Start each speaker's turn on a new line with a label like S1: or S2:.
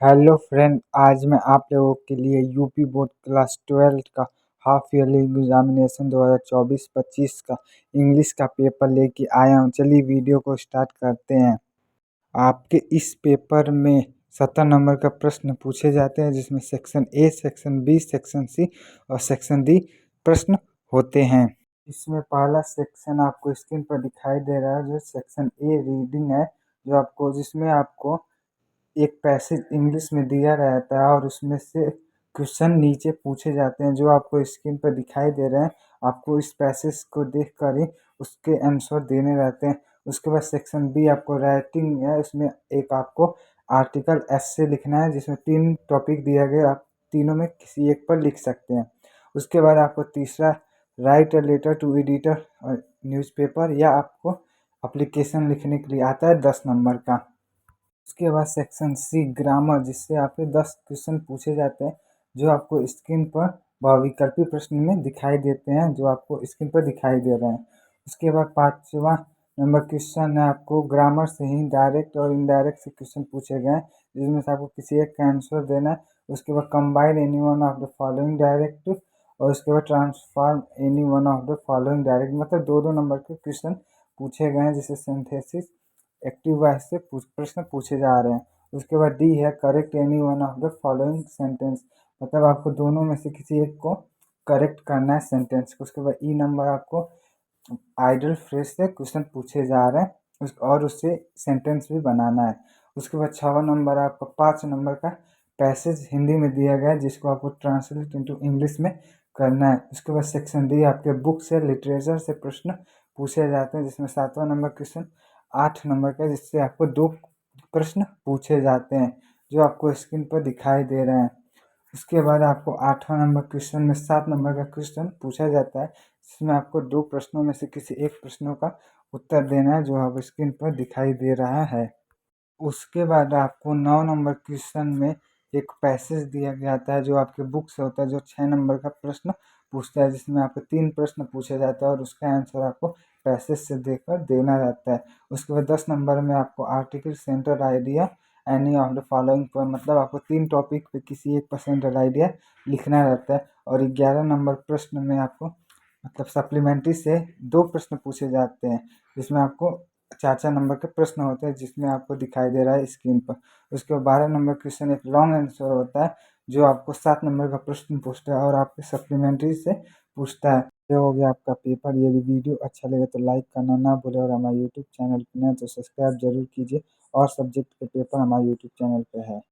S1: Hello friend, आज मैं आप लोगों के लिए यूपी बोर्ड क्लास 12 का हाफ ईयरली एग्जामिनेशन 2024-25 का इंग्लिश का पेपर लेके आया हूँ। चलिए वीडियो को स्टार्ट करते हैं। आपके इस पेपर में 70 नंबर का प्रश्न पूछे जाते हैं, जिसमें section A, section B, section C और सेक्शन डी प्रश्न होते हैं। इसमें पहला सेक्शन आपको स्क्रीन पर दिखाई दे रहा है, जो सेक्शन ए रीडिंग है, जिसमें आपको एक पैसेज इंग्लिश में दिया रहता है और उसमें से क्वेश्चन नीचे पूछे जाते हैं, जो आपको स्क्रीन पर दिखाई दे रहे हैं। आपको इस पैसेज को देख कर ही उसके आंसर देने रहते हैं। उसके बाद सेक्शन बी आपको राइटिंग है, उसमें एक आपको आर्टिकल एस्से लिखना है, जिसमें 3 टॉपिक दिया गया, आप तीनों में किसी एक पर लिख सकते हैं। उसके बाद आपको तीसरा write a letter to editor और न्यूज़पेपर, या आपको एप्लीकेशन लिखने के लिए आता है 10 नंबर का। उसके बाद सेक्शन सी ग्रामर, जिससे आपके 10 क्वेश्चन पूछे जाते हैं, जो आपको स्क्रीन पर बहुविकल्पी प्रश्न में दिखाई देते हैं, जो आपको स्क्रीन पर दिखाई दे रहे हैं। उसके बाद 5वां नंबर क्वेश्चन है, आपको ग्रामर से ही डायरेक्ट और इनडायरेक्ट से क्वेश्चन पूछे गए हैं, जिसमें से आपको किसी एक का आंसर देना है। उसके बाद combine any one of the following direct, और उसके बाद transform any one of the following direct, मतलब 2-2 नंबर के क्वेश्चन पूछे गए हैं, जिसे सिंथेसिस एक्टिव वॉइस से प्रश्न पूछे जा रहे हैं। उसके बाद डी है correct any one of the following sentence, मतलब आपको दोनों में से किसी एक को करेक्ट करना है सेंटेंस को। उसके बाद ई नंबर आपको आइडल फ्रेज से क्वेश्चन पूछे जा रहे हैं, और उससे सेंटेंस भी बनाना है। उसके बाद 6वां नंबर आपको 5 नंबर का पैसेज हिंदी में दिया गया है, जिसको आपको ट्रांसलेट इनटू इंग्लिश में करना है। उसके बाद सेक्शन डी आपके बुक से लिटरेचर से प्रश्न पूछे जाते हैं, जिसमें 7वां नंबर क्वेश्चन 8 नंबर का, जिससे आपको 2 प्रश्न पूछे जाते हैं, जो आपको स्क्रीन पर दिखाई दे रहे हैं। उसके बाद आपको 8वां नंबर क्वेश्चन में 7 नंबर का क्वेश्चन पूछा जाता है, जिसमें आपको 2 प्रश्नों में से किसी एक प्रश्नों का उत्तर देना है, जो आप स्क्रीन पर दिखाई दे रहा है। उसके बाद आपको 9 नंबर क्वेश्चन में एक पैसेज दिया जाता है, जो आपके बुक से होता है, जो 6 नंबर का प्रश्न पूछता है, जिसमें आपको 3 प्रश्न पूछे जाते हैं और उसका आंसर आपको पैसेज से देकर देना रहता है। उसके बाद 10 नंबर में आपको article centre idea any of the following पर, मतलब आपको 3 टॉपिक पे किसी एक पर सेंटर आइडिया लिखना रहता है। और 11 नंबर प्रश्न में आपको मतलब सप्लीमेंट्री से 2 प्रश्न पूछे जाते हैं, जिसमें आपको 4-4 नंबर के प्रश्न होते हैं, जिसमें आपको दिखाई दे रहा है स्क्रीन पर। उसके बाद 12 नंबर क्वेश्चन एक लॉन्ग आंसर होता है, जो आपको 7 नंबर का प्रश्न पूछता है और आपके सप्लीमेंट्री से पूछता है। ये हो गया आपका पेपर। यदि वीडियो अच्छा लगे तो लाइक करना ना भूलें, और हमारे यूट्यूब चैनल पर नए तो सब्सक्राइब जरूर कीजिए। और सब्जेक्ट के पेपर हमारे यूट्यूब चैनल पे है।